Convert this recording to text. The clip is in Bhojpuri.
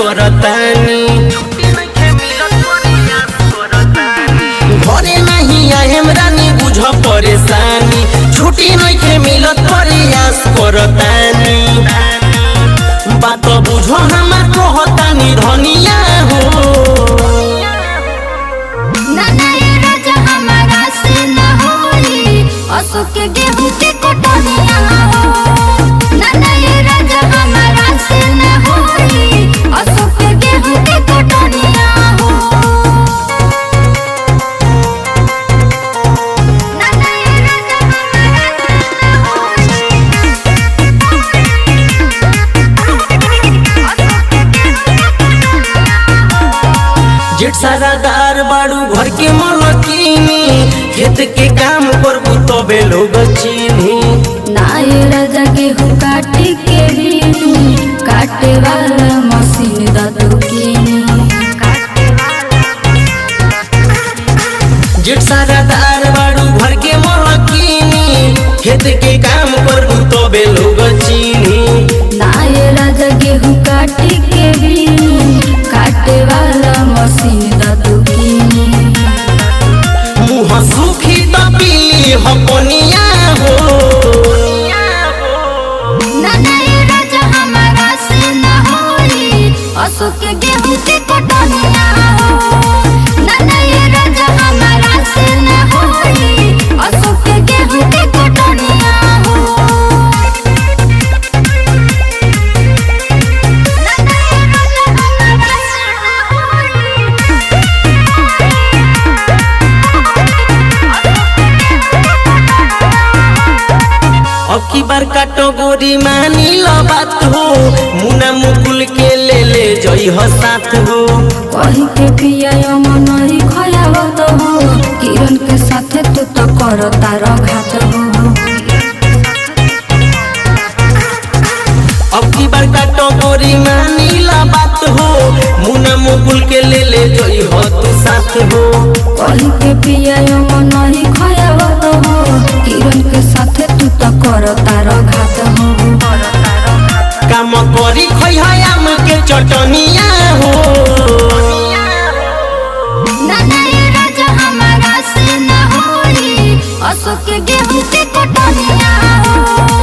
करतानी। घरे नहीं आएम रानी बुझ परेशानी, छुट्टी नहीं मिलत प्रयास करतानी। बात बुझ हमार कहतानी धनिया हो। अशोक के गेहूं के कटनिया हो, नाना ये राजा हमारा से न होई। अशोक के गेहूं के कटनिया हो, नाना ये राजा हमारा से न होई। अशोक के गेहूं के कटनिया हो। जेठ सारा दार बाड़ू घर के मलकिनी, खेत के काम करबू तबे लोग चिन्ही। नाये राजा गेहूं काटे के बीनू, काटे वाला मशीन दादू कीनी। जेठ सारा दार बाड़ू घर के मलकिनी, खेत के काम करबू तबे लोग चिन्ही। नाये राजा गेहूं काटे के बीनू, काटे वाला मशीन दादू कीनी। मुँह सुखी तपी हपनिया हो। नाना ये राजा हमारा से न होई। अशोक के गेहूं के कटनिया हो, नाना ये राजा हमारा से न होई। अशोक के गेहूं के कटनिया हो, नाना ये राजा हमारा से न होई। अब की बार कैटेगरी मानी लो बात हो, मुना मुकुल के ले जई हो साथ हो। कहीं के पिया नहीं खयावत हो, किरण के साथे तू तो कर तार घात हो। अब की बार कैटेगरी मानी लो बात हो, मुना मुकुल के ले जई हो तू साथ हो। कहीं के पिया नहीं खयावत हो, किरण के साथे तू तो कर तार घात हो। काम करी खैयाम के चटनिया हो। नाना ये राजा हमारा से न होई। अशोक के गेहूं के कटनिया हो।